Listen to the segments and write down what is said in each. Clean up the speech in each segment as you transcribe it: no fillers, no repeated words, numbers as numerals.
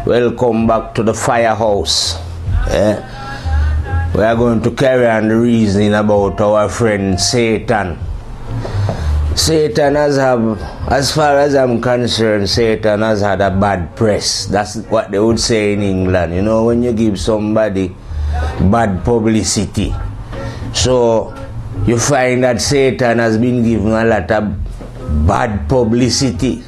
Welcome back to the firehouse. We are going to carry on the reasoning about our friend Satan. Satan as far as I'm concerned, Satan has had a bad press. That's what they would say in England. You know, when you give somebody bad publicity. So you find that Satan has been given a lot of bad publicity,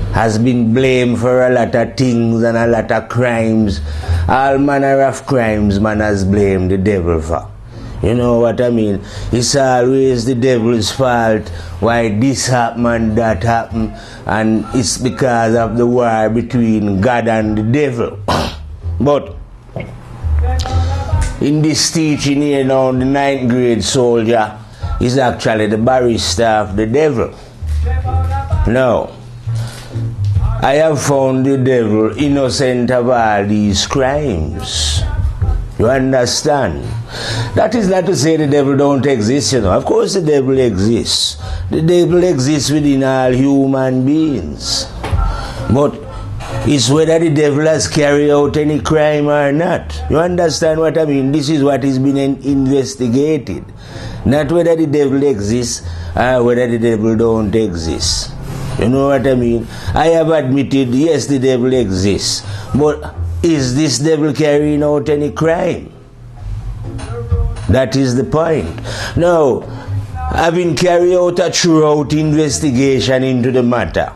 has been blamed for a lot of things and a lot of crimes. All manner of crimes man has blamed the devil for. You know what I mean? It's always the devil's fault why this happened and that happened, and it's because of the war between God and the devil. But in this teaching here now, the 9th grade soldier is actually the barrister of the devil. Now, I have found the devil innocent of all these crimes. You understand? That is not to say the devil don't exist, you know. Of course the devil exists. The devil exists within all human beings. But it's whether the devil has carried out any crime or not. You understand what I mean? This is what is being investigated. Not whether the devil exists or whether the devil don't exist. You know what I mean? I have admitted, yes, the devil exists. But is this devil carrying out any crime? That is the point. Now, having carried out a thorough investigation into the matter,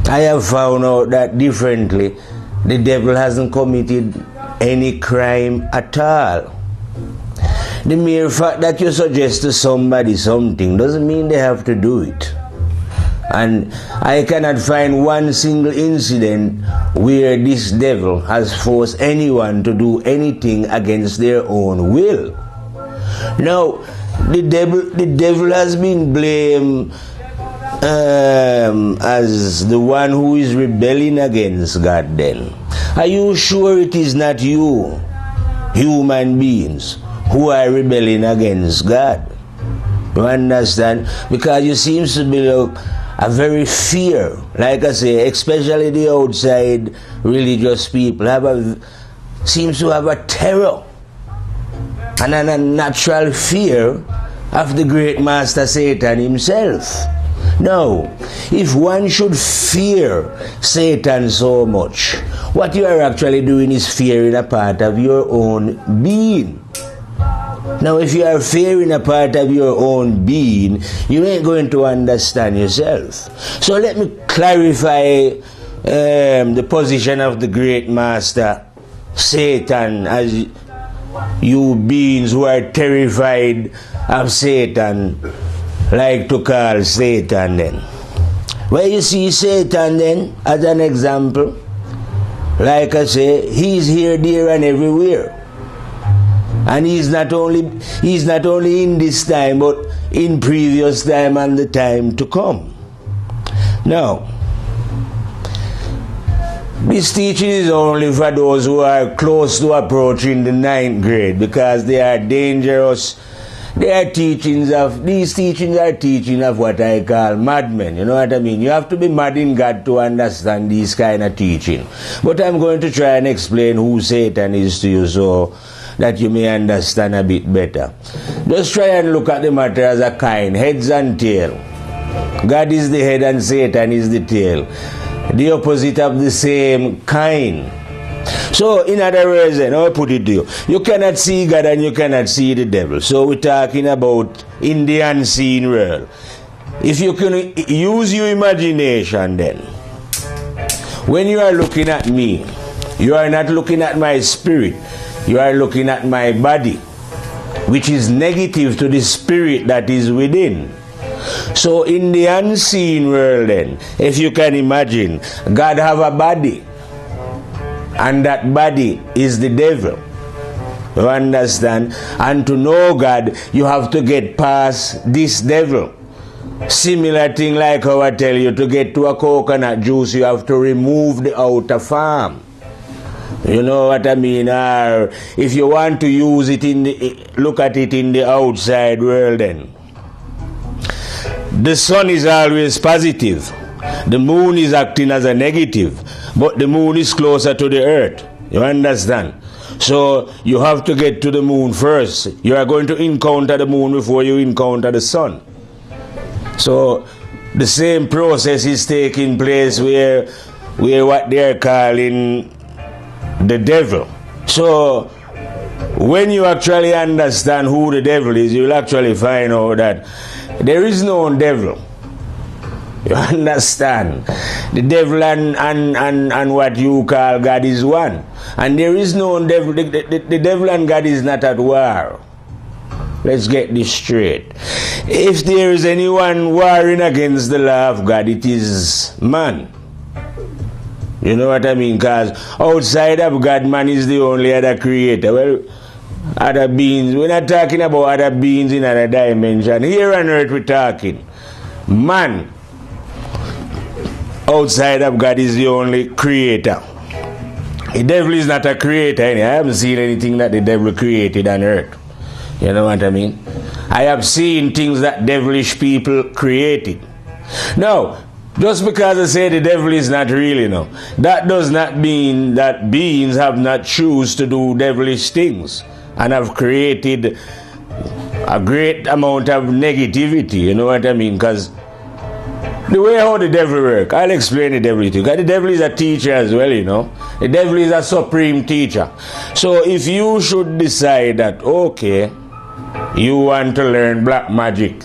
I have found out that differently, the devil hasn't committed any crime at all. The mere fact that you suggest to somebody something doesn't mean they have to do it. And I cannot find one single incident where this devil has forced anyone to do anything against their own will. Now, the devil has been blamed as the one who is rebelling against God then. Are you sure it is not you, human beings, who are rebelling against God? You understand? Because you seem to be a very fear, like I say, especially the outside religious people seems to have a terror and an unnatural fear of the great master Satan himself. Now, if one should fear Satan so much, what you are actually doing is fearing a part of your own being. Now, if you are fearing a part of your own being, you ain't going to understand yourself. So let me clarify the position of the great master Satan, as you beings who are terrified of Satan like to call Satan then. Where you see Satan then, as an example, like I say, he's here, there and everywhere. And he's not only in this time, but in previous time and the time to come. Now, this teaching is only for those who are close to approaching the 9th grade, because they are dangerous. These teachings are teaching of what I call madmen. You know what I mean? You have to be mad in God to understand these kind of teaching. But I'm going to try and explain who Satan is to you, so that you may understand a bit better. Just try and look at the matter as a coin, heads and tail. God is the head and Satan is the tail. The opposite of the same coin. So, in other words, then, I'll put it to you. You cannot see God and you cannot see the devil. So, we're talking about in the unseen world. If you can use your imagination then, when you are looking at me, you are not looking at my spirit. You are looking at my body, which is negative to the spirit that is within. So in the unseen world then, if you can imagine, God have a body, and that body is the devil. You understand? And to know God, you have to get past this devil. Similar thing like how I tell you, to get to a coconut juice, you have to remove the outer farm. You know what I mean? Or if you want to use it look at it in the outside world then. The sun is always positive. The moon is acting as a negative, but the moon is closer to the earth. You understand? So you have to get to the moon first. You are going to encounter the moon before you encounter the sun. So the same process is taking place where what they are calling the devil. So when you actually understand who the devil is, you will actually find out that there is no devil. You understand? The devil and what you call God is one. And there is no devil. The devil and God is not at war. Let's get this straight. If there is anyone warring against the law of God, it is man. You know what I mean? Because outside of God, man is the only other creator. Well, other beings, we're not talking about other beings in other dimension. Here on earth we're talking. Man, outside of God, is the only creator. The devil is not a creator. I haven't seen anything that the devil created on earth. You know what I mean? I have seen things that devilish people created. Now, just because I say the devil is not real, you know, that does not mean that beings have not choose to do devilish things and have created a great amount of negativity. You know what I mean? Because the way how the devil works, I'll explain the devil to you. Because the devil is a teacher as well, you know. The devil is a supreme teacher. So if you should decide that, okay, you want to learn black magic,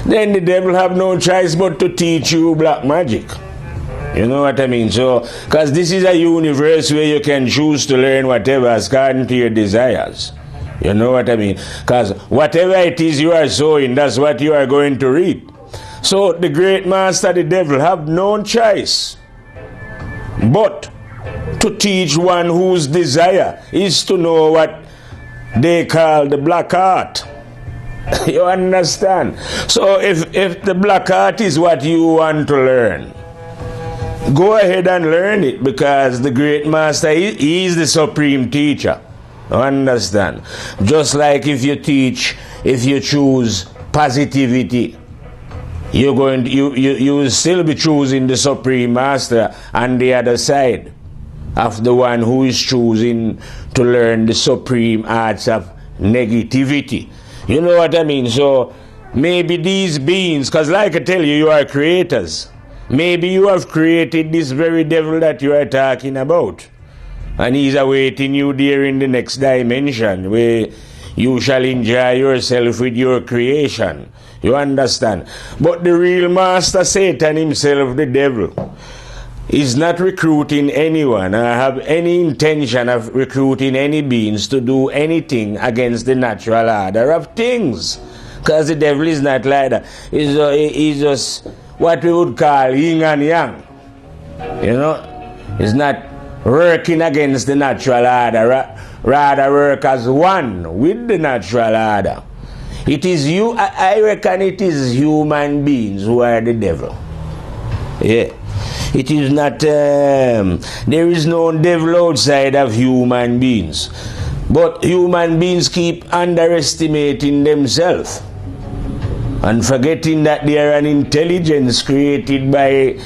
then the devil have no choice but to teach you black magic. You know what I mean? So, because this is a universe where you can choose to learn whatever according to your desires. You know what I mean? Because whatever it is you are sowing, that's what you are going to reap. So the great master, the devil, have no choice but to teach one whose desire is to know what they call the black art. You understand? So if the black art is what you want to learn, go ahead and learn it, because the great master, he is the supreme teacher. You understand? Just like if you choose positivity, you will still be choosing the supreme master on the other side of the one who is choosing to learn the supreme arts of negativity. You know what I mean? So maybe these beings, because like I tell you, you are creators. Maybe you have created this very devil that you are talking about, and he's awaiting you there in the next dimension where you shall enjoy yourself with your creation. You understand? But the real master, Satan himself, the devil, is not recruiting anyone or have any intention of recruiting any beings to do anything against the natural order of things. Because the devil is not like that. He's just what we would call yin and yang. You know? He's not working against the natural order, rather work as one with the natural order. It is you, I reckon it is human beings who are the devil. Yeah. It is not, there is no devil outside of human beings. But human beings keep underestimating themselves and forgetting that they are an intelligence created by,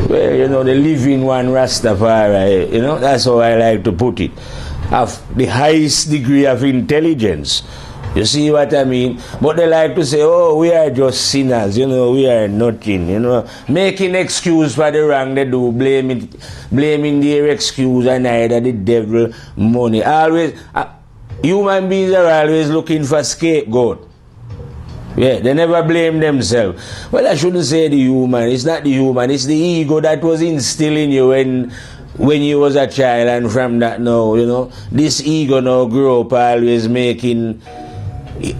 well, you know, the living one, Rastafari. You know, that's how I like to put it. Of the highest degree of intelligence. You see what I mean? But they like to say, oh, we are just sinners, you know, we are nothing, you know. Making excuse for the wrong they do, blaming their excuse and either the devil, money. Always, human beings are always looking for scapegoat. Yeah, they never blame themselves. Well, I shouldn't say the human, it's not the human, it's the ego that was instilled in you when you was a child, and from that now, you know, this ego now grow up always making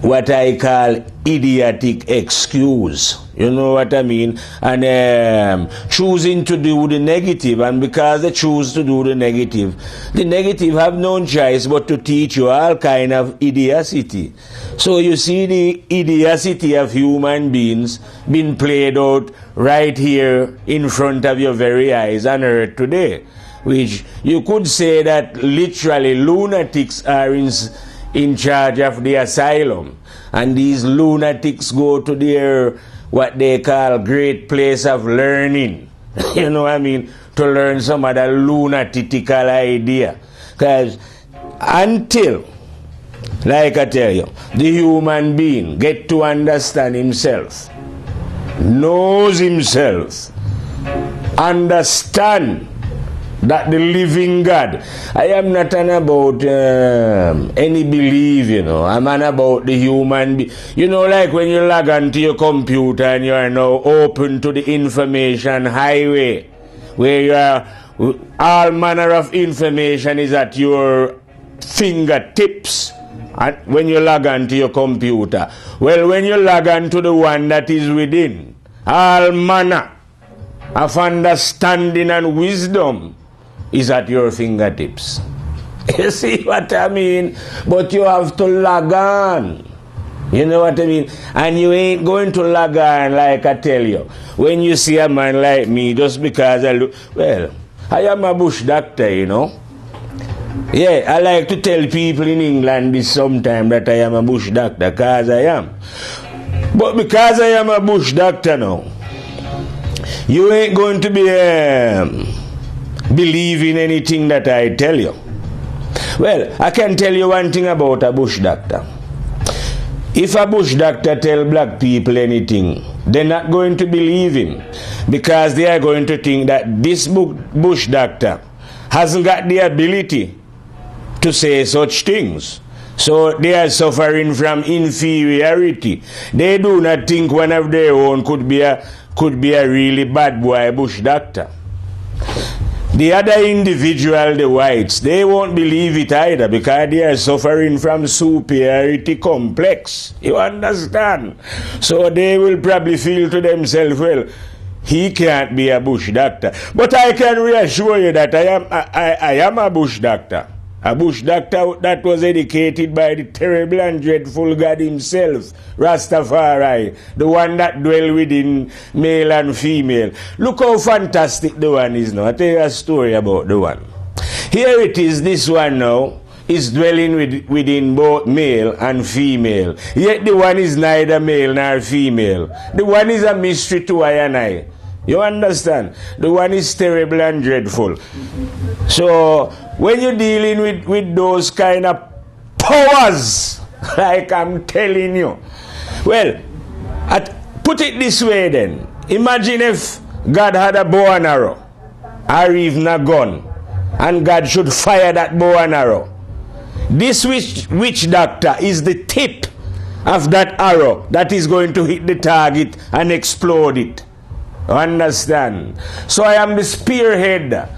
what I call idiotic excuse. You know what I mean? And choosing to do the negative, and because they choose to do the negative have no choice but to teach you all kind of idiocy. So you see the idiocy of human beings being played out right here in front of your very eyes on earth today, which you could say that literally lunatics are in charge of the asylum, and these lunatics go to their what they call great place of learning. You know what I mean? To learn some of the lunatical idea. Because until, like I tell you, the human being get to understand himself, knows himself, understand that the living God, I am not an about any belief, you know, I'm an about the human being. You know, like when you log onto your computer and you are now open to the information highway, where you are, all manner of information is at your fingertips. And when you log on to your computer, well, when you log on to the one that is within, all manner of understanding and wisdom is at your fingertips. You see what I mean? But you have to log on. You know what I mean? And you ain't going to log on, like I tell you. When you see a man like me, just because I look, well, I am a bush doctor, you know. Yeah, I like to tell people in England this sometime that I am a bush doctor, because I am. But because I am a bush doctor now, you ain't going to be believing anything that I tell you. Well, I can tell you one thing about a bush doctor. If a bush doctor tell black people anything, they're not going to believe him, because they are going to think that this bush doctor hasn't got the ability to say such things. So they are suffering from inferiority. They do not think one of their own could be a really bad boy bush doctor. The other individual, the whites, they won't believe it either, because they are suffering from superiority complex. You understand? So they will probably feel to themselves, well, he can't be a bush doctor. But I can reassure you that I am a bush doctor. A bush doctor that was educated by the terrible and dreadful God himself, Rastafari, the one that dwell within male and female. Look how fantastic the one is now. I'll tell you a story about the one. Here it is, this one now is dwelling within both male and female. Yet the one is neither male nor female. The one is a mystery to I and I. You understand? The one is terrible and dreadful. So when you're dealing with those kind of powers, like I'm telling you, well, put it this way then. Imagine if God had a bow and arrow, or even a gun, and God should fire that bow and arrow. This witch doctor is the tip of that arrow that is going to hit the target and explode it. Understand? So I am the spearhead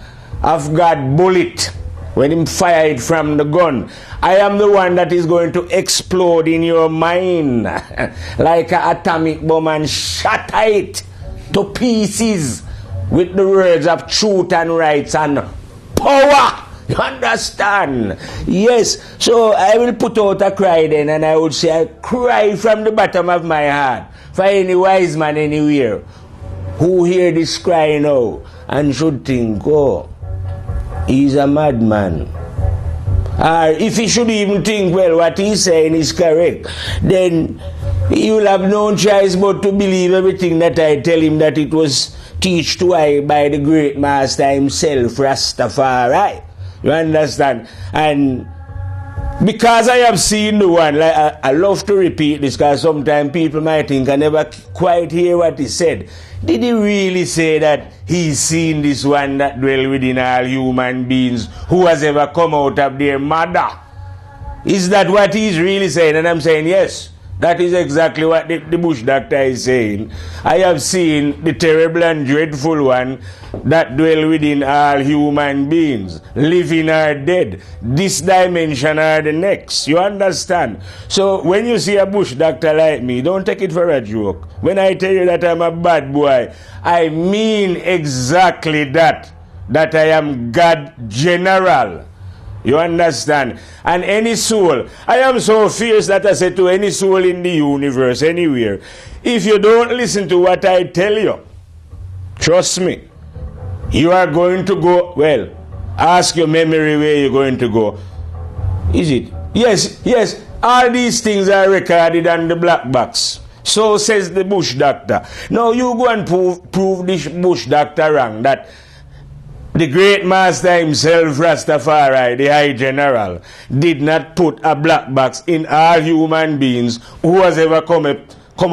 of God bullet when him fire it from the gun. I am the one that is going to explode in your mind like an atomic bomb and shatter it to pieces with the words of truth and rights and power. You understand? Yes. So I will put out a cry then, and I would say I cry from the bottom of my heart for any wise man anywhere who hear this cry now and should think, oh, he's a madman. Or if he should even think, well, what he's saying is correct, then he will have no choice but to believe everything that I tell him that it was taught to I by the great master himself, Rastafari. You understand? And because I have seen the one, like I love to repeat this, because sometimes people might think I never quite hear what he said. Did he really say that he's seen this one that dwell within all human beings who has ever come out of their mother? Is that what he's really saying? And I'm saying, yes, that is exactly what the bush doctor is saying. I have seen the terrible and dreadful one that dwell within all human beings, living or dead, this dimension or the next. You understand? So when you see a bush doctor like me, don't take it for a joke. When I tell you that I'm a bad boy, I mean exactly that I am God General. You understand? And any soul, I am so fierce that I say to any soul in the universe, anywhere, if you don't listen to what I tell you, trust me, you are going to go, well, ask your memory where you're going to go. Is it? Yes, all these things are recorded on the black box. So says the bush doctor. Now you go and prove this bush doctor wrong, that the great master himself, Rastafari, the High General, did not put a black box in all human beings who has ever come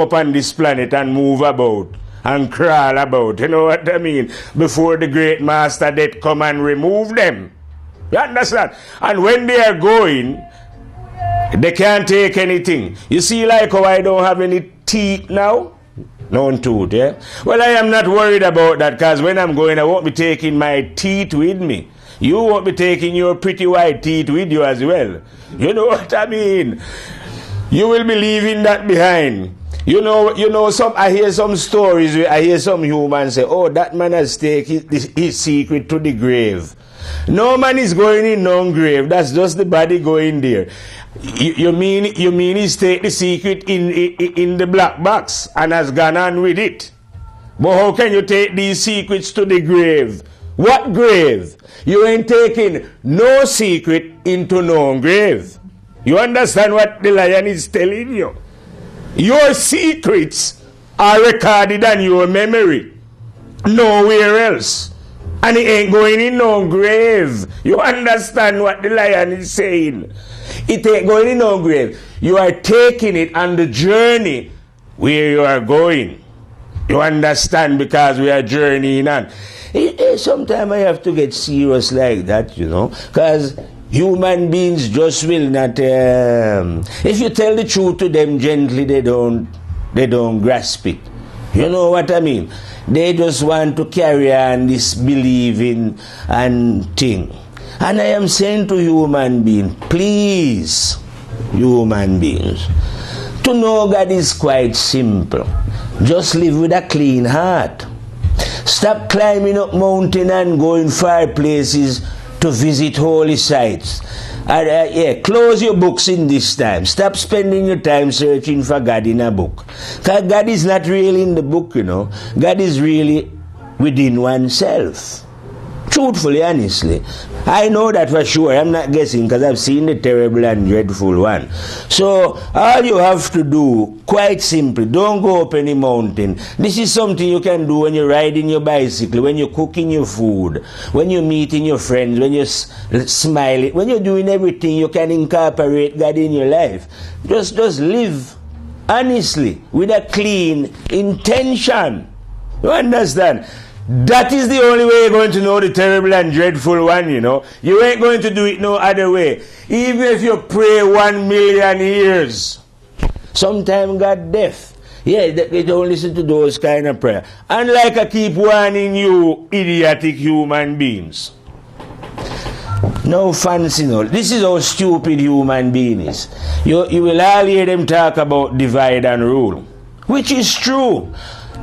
upon this planet and move about and crawl about. You know what I mean? Before the great master did come and remove them. You understand? And when they are going, they can't take anything. You see, like how I don't have any teeth now? No tooth, yeah? Well, I am not worried about that, because when I'm going, I won't be taking my teeth with me. You won't be taking your pretty white teeth with you as well. You know what I mean? You will be leaving that behind. You know, I hear some stories, I hear some humans say, oh, that man has taken his secret to the grave. No man is going in no grave. That's just the body going there. You mean he's take the secret in the black box and has gone on with it? But how can you take these secrets to the grave? What grave? You ain't taking no secret into no grave. You understand what the lion is telling you? Your secrets are recorded on your memory. Nowhere else. And it ain't going in no grave. You understand what the lion is saying? It ain't going in no grave. You are taking it on the journey where you are going. You understand? Because we are journeying on. Sometimes I have to get serious like that, you know. Because human beings just will not... if you tell the truth to them gently, they don't grasp it. You know what I mean? They just want to carry on this believing and thing. And I am saying to human beings, please, human beings, to know God is quite simple. Just live with a clean heart. Stop climbing up mountain and going far places to visit holy sites. Close your books in this time. Stop spending your time searching for God in a book. Because God is not really in the book, you know. God is really within oneself. Truthfully, honestly. I know that for sure. I'm not guessing, because I've seen the terrible and dreadful one. So, all you have to do, quite simply, don't go up any mountain. This is something you can do when you're riding your bicycle, when you're cooking your food, when you're meeting your friends, when you're smiling, when you're doing everything, you can incorporate God in your life. Just live honestly, with a clean intention. You understand? That is the only way you're going to know the terrible and dreadful one, you know. You ain't going to do it no other way. Even if you pray 1,000,000 years. Sometimes God deaf. Yeah, they don't listen to those kind of prayer. And like I keep warning you, idiotic human beings. No fancy, no. This is how stupid human being is. You will all hear them talk about divide and rule. Which is true.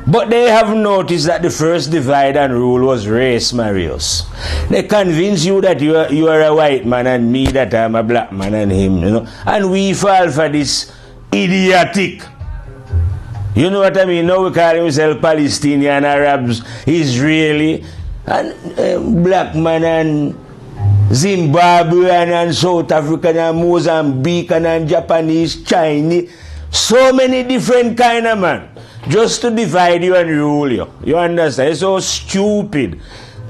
But they have noticed that the first divide and rule was race, Marius. They convince you that you are a white man and me that I'm a black man and him, you know. And we fall for this idiotic. You know what I mean? Now we call ourselves Palestinian, Arabs, Israeli, and black man and Zimbabwean and South African and Mozambican and Japanese, Chinese. So many different kind of man. Just to divide you and rule you. You understand? It's so stupid.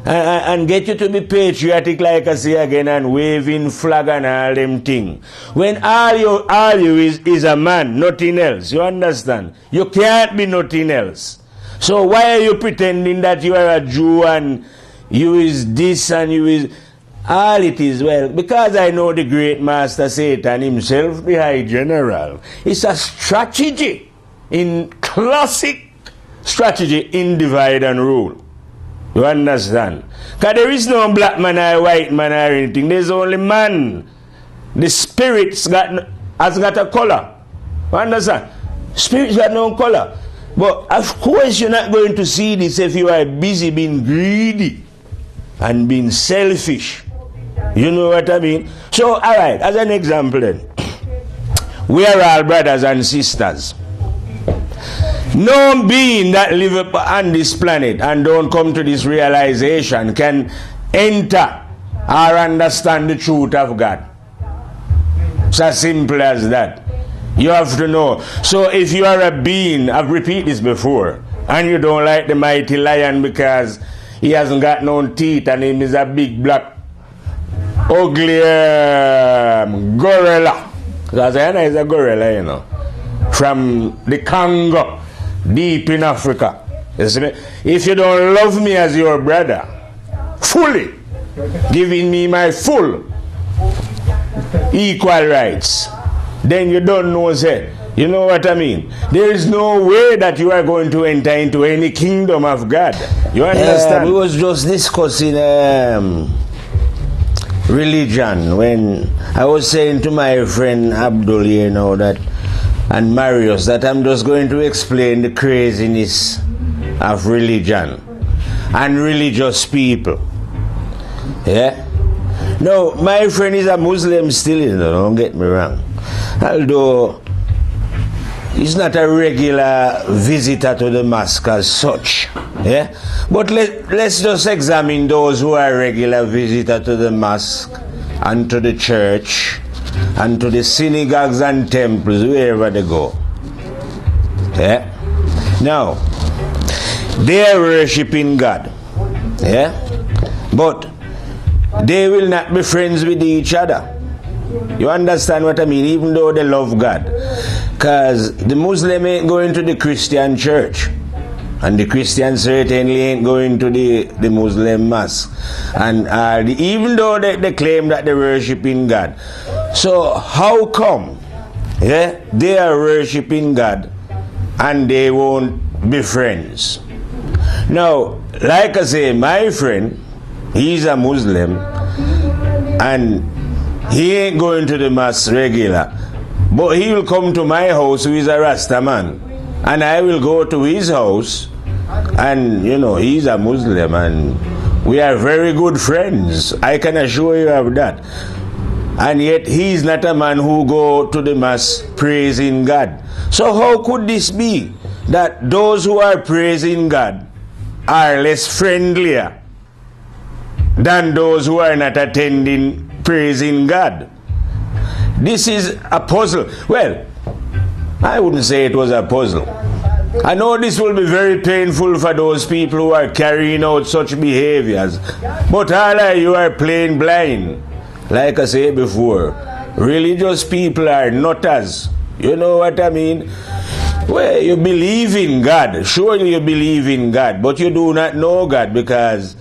And get you to be patriotic, like I say again, and waving flag and all them thing. When all you is a man, nothing else. You understand? You can't be nothing else. So why are you pretending that you are a Jew and you is this and you is... All it is, well, because I know the great master Satan himself, the High General. It's a strategy. In classic strategy in divide and rule. You understand? Because there is no black man or white man or anything. There's only man. The spirit's has got a color. You understand? Spirit's got no color. But of course you're not going to see this if you are busy being greedy and being selfish. You know what I mean? So, alright, as an example then. We are all brothers and sisters. No being that live on this planet and don't come to this realization can enter or understand the truth of God. It's as simple as that. You have to know. So if you are a being, I've repeated this before, and you don't like the mighty lion because he hasn't got no teeth and him is a big black ugly gorilla. Because I know he's a gorilla, you know, from the Congo, deep in Africa. You see me? If you don't love me as your brother, fully, giving me my full equal rights, then you don't know, say, you know what I mean? There is no way that you are going to enter into any kingdom of God. You understand? We was just discussing religion when I was saying to my friend Abdul, you know, that, and Marius, that I'm just going to explain the craziness of religion and religious people. Yeah? No, my friend is a Muslim still, you know, don't get me wrong. Although he's not a regular visitor to the mosque as such. Yeah? But let's just examine those who are regular visitor to the mosque and to the church and to the synagogues and temples, wherever they go. Yeah? Now, they are worshipping God. Yeah? But they will not be friends with each other. You understand what I mean? Even though they love God. Because the Muslim ain't going to the Christian church. And the Christian certainly ain't going to the Muslim mosque. And even though they claim that they're worshipping God. So how come they are worshipping God and they won't be friends? Now, like I say, my friend, he's a Muslim and he ain't going to the mosque regular. But he will come to my house, who is a Rasta man, and I will go to his house, and you know, he's a Muslim and we are very good friends. I can assure you of that. And yet he's not a man who go to the mosque praising God. So how could this be that those who are praising God are less friendlier than those who are not attending praising God? This is a puzzle. Well, I wouldn't say it was a puzzle. I know this will be very painful for those people who are carrying out such behaviors, but all of you are playing blind. Like I said before, religious people are nutters. You know what I mean? Well, you believe in God. Surely you believe in God, but you do not know God, because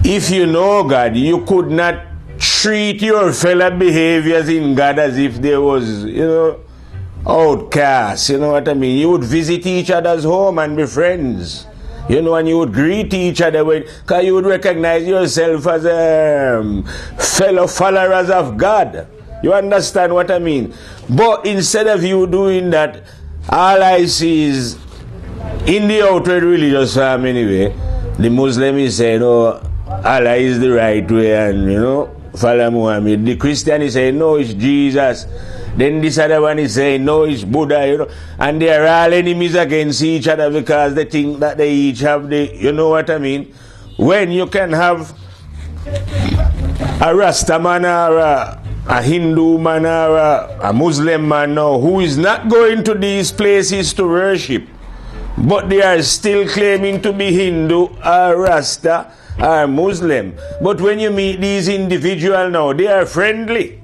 if you know God, you could not treat your fellow behaviors in God as if there was, you know, outcasts. You know what I mean? You would visit each other's home and be friends. You know, and you would greet each other because you would recognize yourself as fellow followers of God. You understand what I mean? But instead of you doing that, all I see is, in the outward religious form anyway, the Muslim is saying, oh, Allah is the right way, and you know, follow Muhammad. The Christian is saying, no, it's Jesus. Then this other one is saying, no, it's Buddha, you know. And they are all enemies against each other because they think that they each have the, you know what I mean? When you can have a Rasta man or a Hindu man or a Muslim man now who is not going to these places to worship, but they are still claiming to be Hindu or Rasta or Muslim. But when you meet these individuals now, they are friendly.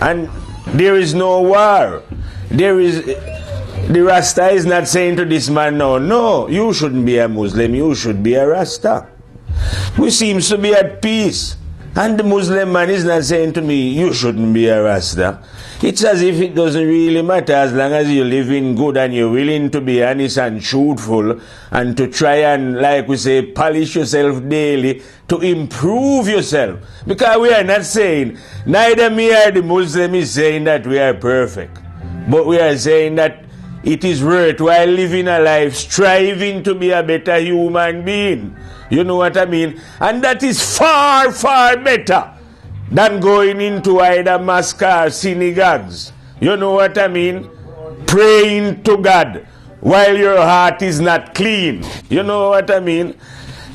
And there is no war. The Rasta is not saying to this man, no, you shouldn't be a Muslim, you should be a Rasta. We seem to be at peace. And the Muslim man is not saying to me, you shouldn't be a Rasta. It's as if it doesn't really matter as long as you live in good and you're willing to be honest and truthful and to try and, like we say, polish yourself daily to improve yourself. Because we are not saying, neither me or the Muslim is saying that we are perfect. But we are saying that it is worthwhile living a life striving to be a better human being. You know what I mean? And that is far, far better than going into either mosque or synagogues. You know what I mean? Praying to God while your heart is not clean. You know what I mean?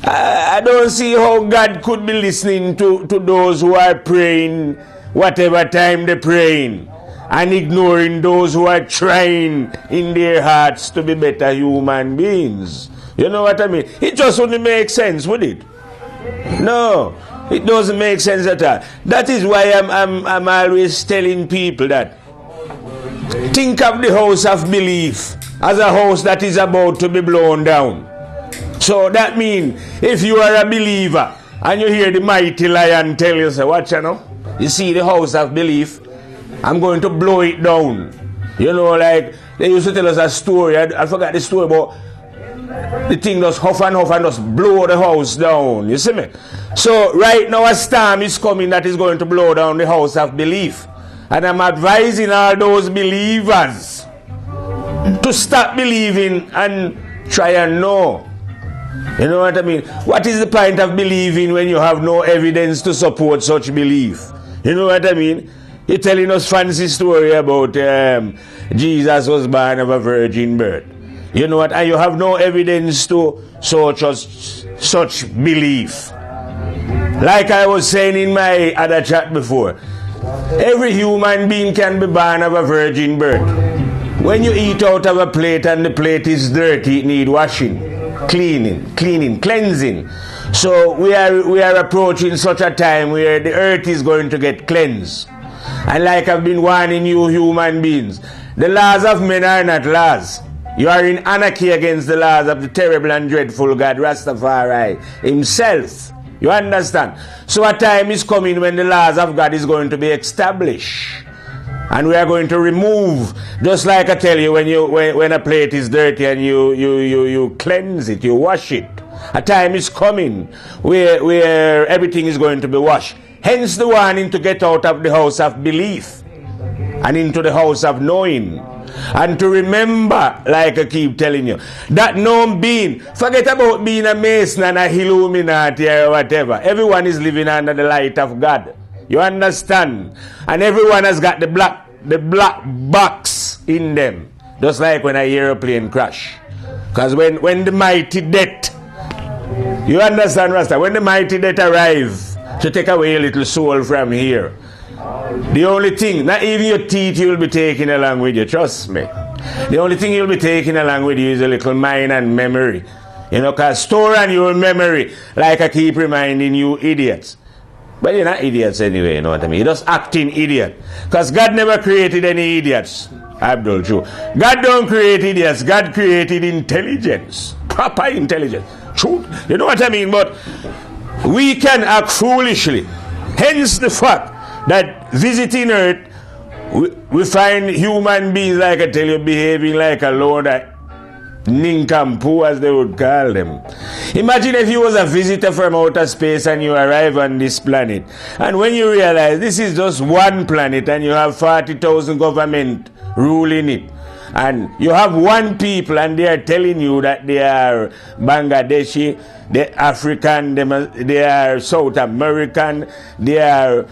I don't see how God could be listening to those who are praying whatever time they're praying. and ignoring those who are trying in their hearts to be better human beings. You know what I mean? It just wouldn't make sense, would it? No, it doesn't make sense at all. That is why I'm always telling people that think of the house of belief as a house that is about to be blown down. So that means if you are a believer and you hear the mighty lion tell you, say, watch you know, you see the house of belief, I'm going to blow it down. You know, like they used to tell us a story, I forgot the story, but the thing just huff and just blow the house down. You see me? So right now a storm is coming that is going to blow down the house of belief. And I'm advising all those believers to stop believing and try and know. You know what I mean? What is the point of believing when you have no evidence to support such belief? You know what I mean? You're telling us fancy story about Jesus was born of a virgin birth. You know what? And you have no evidence to such belief. Like I was saying in my other chat before, every human being can be born of a virgin birth. When you eat out of a plate and the plate is dirty, it needs washing, cleaning, cleansing. So we are approaching such a time where the earth is going to get cleansed. And like I've been warning you human beings, the laws of men are not laws. You are in anarchy against the laws of the terrible and dreadful God Rastafari himself. You understand? So a time is coming when the laws of God is going to be established. And we are going to remove, just like I tell you, when a plate is dirty and you cleanse it, you wash it. A time is coming where everything is going to be washed. Hence the warning to get out of the house of belief and into the house of knowing. And to remember, like I keep telling you, that no being, forget about being a Mason and a Illuminati or whatever. Everyone is living under the light of God. You understand? And everyone has got the black box in them. Just like when an airplane crash. Because when the mighty death, you understand, Rasta? When the mighty death arrives to take away a little soul from here, the only thing, not even your teeth you will be taking along with you, trust me. The only thing you'll be taking along with you is a little mind and memory. You know, because store on your memory, like I keep reminding you idiots. But you're not idiots anyway, you know what I mean? You're just acting idiot. Because God never created any idiots. Abdul, true. God don't create idiots. God created intelligence. Proper intelligence. True. You know what I mean? But we can act foolishly. Hence the fact that visiting Earth, we find human beings, like I tell you, behaving like a load of nincompoop, as they would call them. Imagine if you was a visitor from outer space and you arrive on this planet, and when you realize this is just one planet and you have 40,000 government ruling it, and you have one people and they are telling you that they are Bangladeshi, they are African, they are South American, they are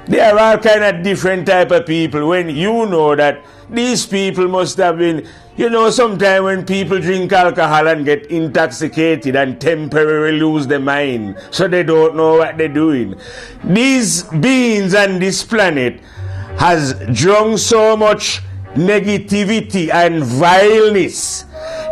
all kind of different type of people, when you know that these people must have been, you know, sometime when people drink alcohol and get intoxicated and temporarily lose their mind, so they don't know what they're doing. These beings on this planet has drunk so much negativity and vileness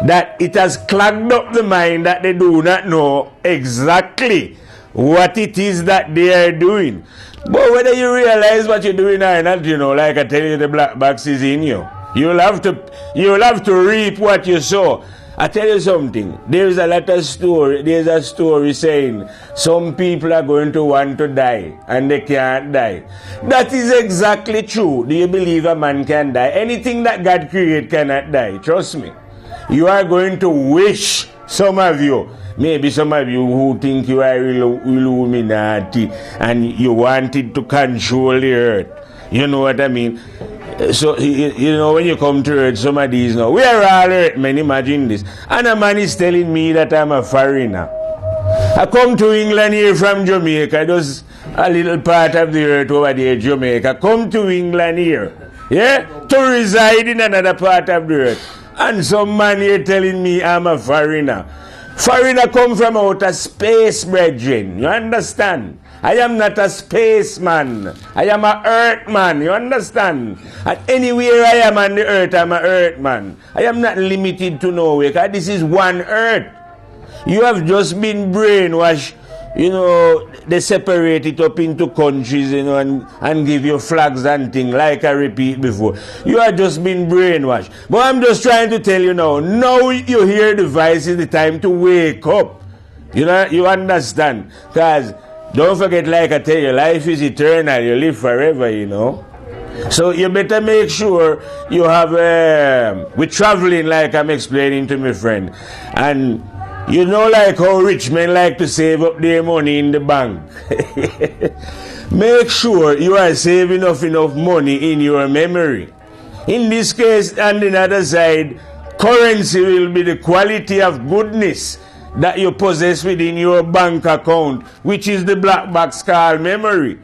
that it has clogged up the mind that they do not know exactly what it is that they are doing. But whether you realize what you're doing or not, you know, like I tell you, the black box is in you. You'll have to reap what you sow. I tell you something, there's a story saying some people are going to want to die and they can't die. That is exactly true. Do you believe a man can die? Anything that God created cannot die, trust me. You are going to wish, some of you, maybe some of you who think you are Illuminati and you wanted to control the earth. You know what I mean? So, you know, when you come to earth, some of these now, we are all earth men, imagine this. And a man is telling me that I'm a foreigner. I come to England here from Jamaica, just a little part of the earth over there, Jamaica. Come to England here, yeah, to reside in another part of the earth. And some man here telling me I'm a foreigner. Foreigner come from outer space, brethren. You understand? I am not a spaceman. I am a earthman. You understand? And anywhere I am on the earth, I'm a earthman. I am not limited to nowhere, because this is one earth. You have just been brainwashed. You know, they separate it up into countries, you know, and give you flags and things, like I repeat before. You have just been brainwashed. But I'm just trying to tell you now you hear the voice, is the time to wake up. You know, you understand? Because don't forget, like I tell you, life is eternal. You live forever, you know. So you better make sure you have, we're traveling, like I'm explaining to my friend. And you know, like how rich men like to save up their money in the bank. Make sure you are saving enough money in your memory. In this case, on the other side, currency will be the quality of goodness that you possess within your bank account, which is the black box called memory.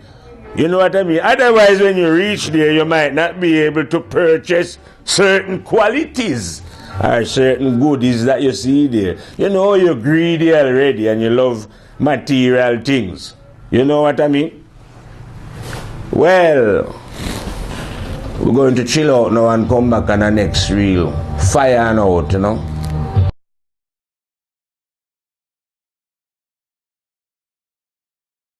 You know what I mean? Otherwise, when you reach there, you might not be able to purchase certain qualities or certain goodies that you see there. You know, you're greedy already and you love material things. You know what I mean? Well, we're going to chill out now and come back on the next reel. Fire and out, you know.